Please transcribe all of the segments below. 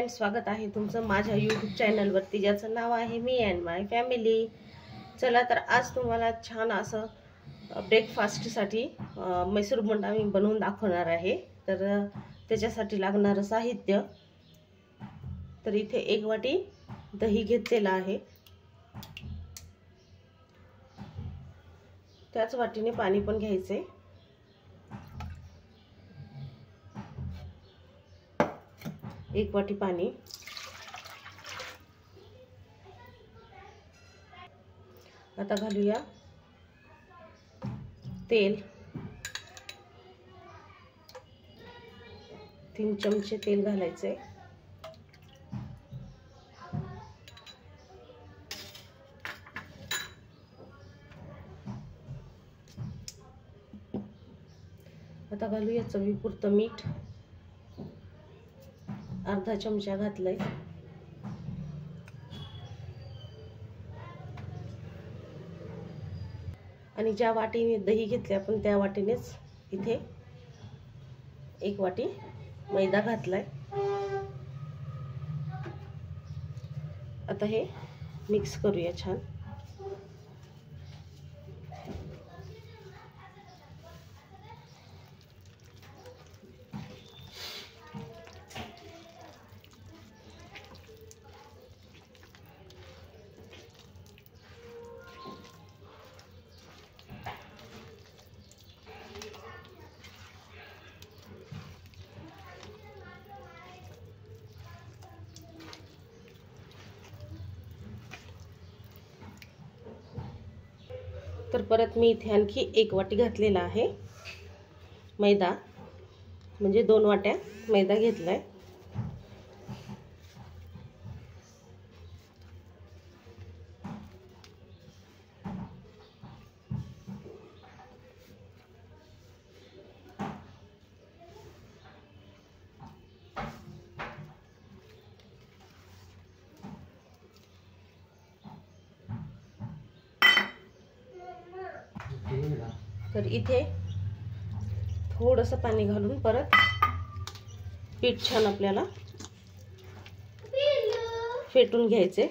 Friends, स्वागत आहे तुमचं माझ्या यूट्यूब चॅनलवरती ज्याचं नाव आहे मी अँड माय फॅमिली। चला तर आज तुम्हाला छान असं ब्रेकफास्टसाठी मैसूर बोंडा मी बनवून दाखवणार आहे। तर त्याच्यासाठी लागणारं साहित्य, तर इथे 1 वाटी दही घेतलेला आहे, त्याच वाटीने पाणी पण घ्यायचे। एक वाटी पाणी। आता घालूया तेल, 3 चमचे तेल घालायचे। आता घालूया चवीपुरतं मीठ, अर्धा चमचा घातलंय। आणि ज्या वाटीने दही घेतले आपण त्या वाटीनेच इथे 1 वाटी मैदा घातलाय। आता हे मिक्स करूया छान। तर परत मी इथे आणखी 1 वाटी घातलेला आहे मैदा, म्हणजे 2 वाट्या मैदा घेतलाय। तर इथे थोडंसं पाणी घालून परत पीठ छान आपल्याला फेटून घ्यायचे।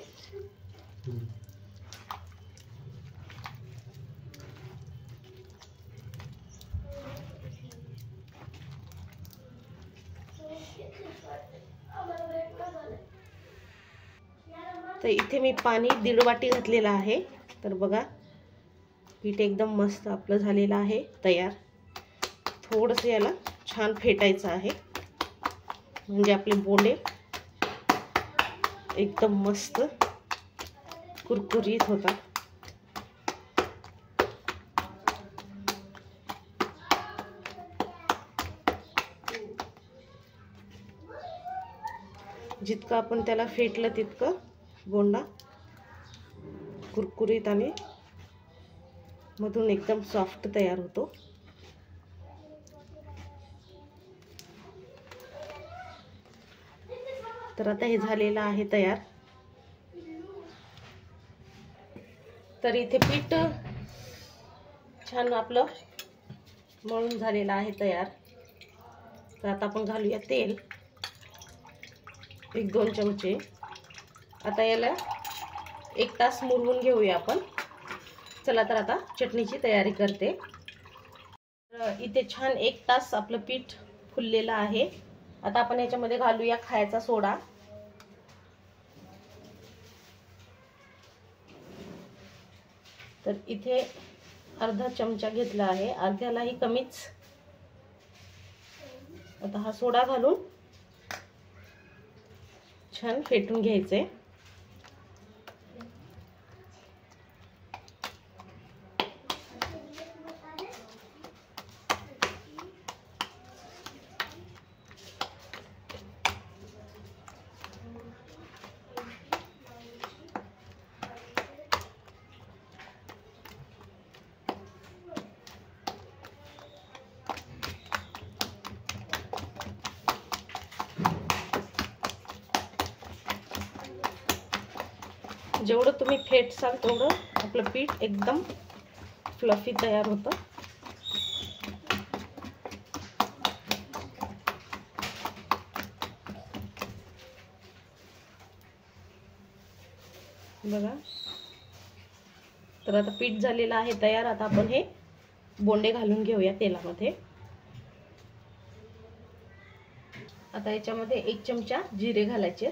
तर इथे मी पाणी 1.5 वाटी घातलेलं आहे। तर बघा पीठ एकदम मस्त आपलं झालेलं आहे तयार। थोडंसं याला छान फेटायचं आहे, म्हणजे आपले बोंडे एकदम मस्त कुरकुरीत होतात। जितकं आपण त्याला फेटलं तितकं बोंडा कुरकुरीत आणि मधून एकदम सॉफ्ट तयार होतो। तर आता हे झालेलं आहे तयार। तर इथे पीठ छान आपलं मळून झालेलं आहे तयार। तर आता आपण घालूया तेल, 1-2 चमचे। आता याला 1 तास मुरवून घेऊया आपण। चला तर आता चटणीची तयारी करते। इथे छान 1 तास आपलं पीठ फुललेलं आहे। आता आपण याच्यामध्ये घालूया खायचा सोडा। तर इथे अर्धा चमचा घेतला आहे, अर्ध्यालाही कमीच। आता हा सोडा घालून छान फेटून घ्यायचे। जेवढं तुम्ही फेटसाल तेवढं आपलं पीठ एकदम फ्लफी तयार होतं। बघा. तर आता पीठ झालेलं आहे तयार. आता आपण हे बोंडे घालून घेऊया तेलामध्ये. आता याच्यामध्ये 1 चमचा जिरे घालायचे.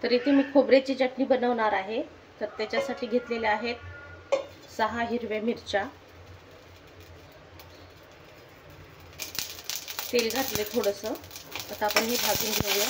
तर इथे मी खोबऱ्याची चटणी बनवणार आहे. तर त्याच्यासाठी घेतलेल्या आहेत 6 हिरव्या मिरच्या. तेल घातले थोडंसं. आता आपण हे भाजून घेऊया.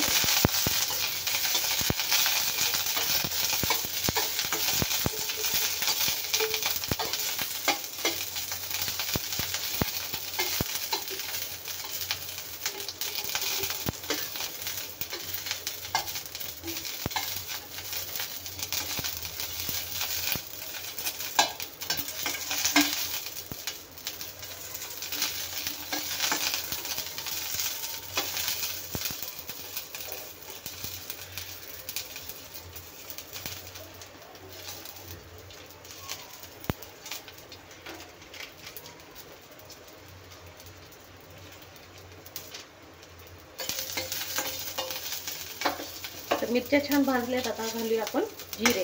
तर मिरच्या छान भाजल्यात. आता घालूया आपण जिरे.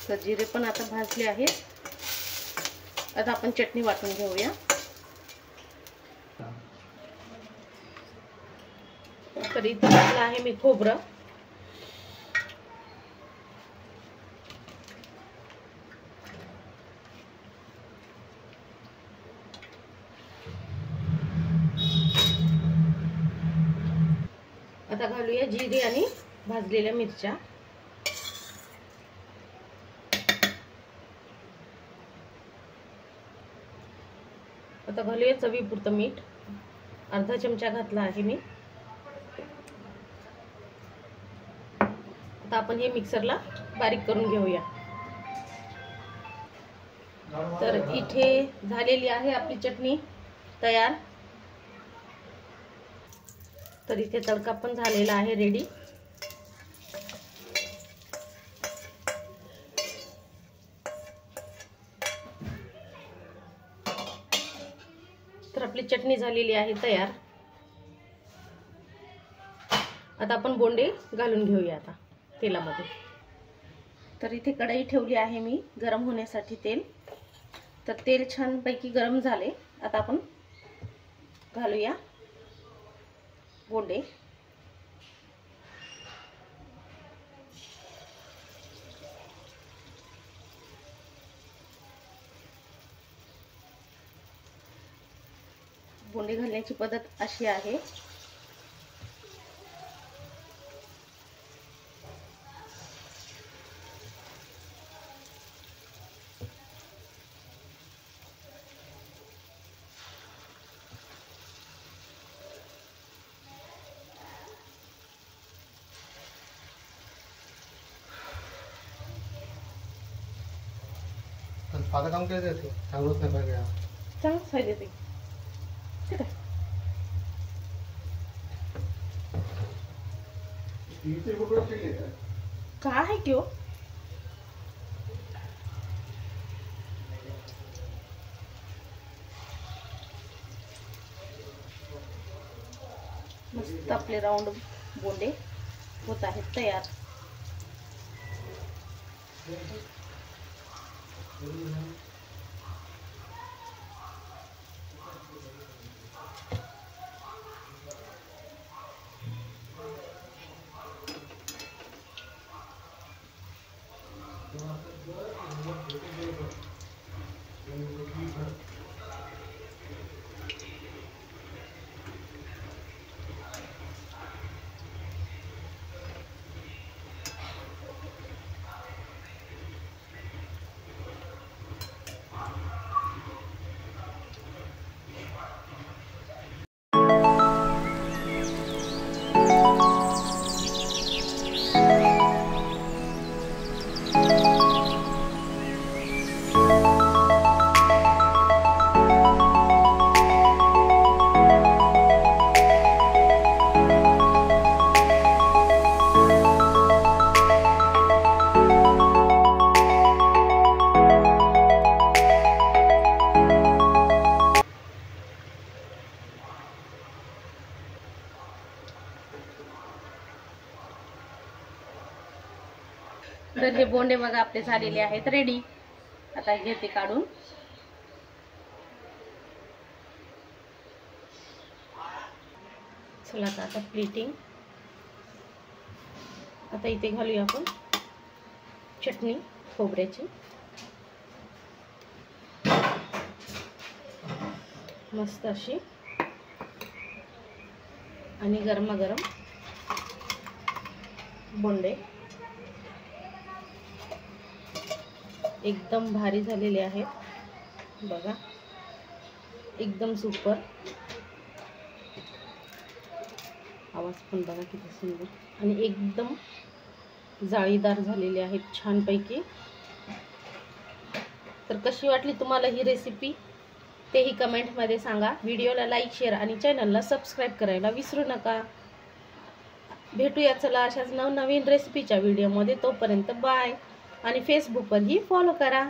तर जिरे पण आता भाजले आहेत. आता आपण चटणी वाटून घेऊया. तर इथे घातलं आहे मी खोबरं. आता घालूया जिरे आणि भाजलेल्या मिरच्या. आता घालूया चवीपुरतं मीठ. अर्धा चमचा घातला आहे मी. आता आपण हे मिक्सरला बारीक करून घेऊया. तर इथे झालेली आहे आपली चटणी तयार. तर इथे तडका पण झालेला आहे रेडी. तर आपली चटणी झालेली आहे तयार. आता आपण बोंडे घालून घेऊया आता तेलामध्ये. तर इथे कढई ठेवली आहे मी गरम होण्यासाठी तेल. तर तेल छानपैकी गरम झाले. आता आपण घालूया बोंडे. बोंडे घालण्याची पद्धत अशी आहे. फादर काम काय देते चांगलंच नाही पाहिजे. चांगलंच पाहिजे ते. ठीक आहे. काय आहे की हो. मस्त आपले राऊंड बोंडे होत आहेत तयार. तर हे बोंडे बघा आपले झालेले आहेत रेडी. आता घेते काढून. चला आता प्लेटिंग. आता इथे घालूया आपण चटणी खोबऱ्याची. मस्त अशी आणि गरमागरम बोंडे एकदम भारी झालेले आहेत बघा. एकदम सुपर. आवाज पण बघा किती सुंदर आणि एकदम जाळीदार झालेले आहेत छानपैकी. तर कशी वाटली तुम्हाला ही रेसिपी तेही कमेंटमध्ये सांगा. व्हिडिओला लाईक शेअर आणि चॅनलला सबस्क्राईब करायला विसरू नका. भेटूया चला अशाच नवनवीन रेसिपीच्या व्हिडिओमध्ये. तोपर्यंत बाय. आणि फेसबुकवरही फॉलो करा.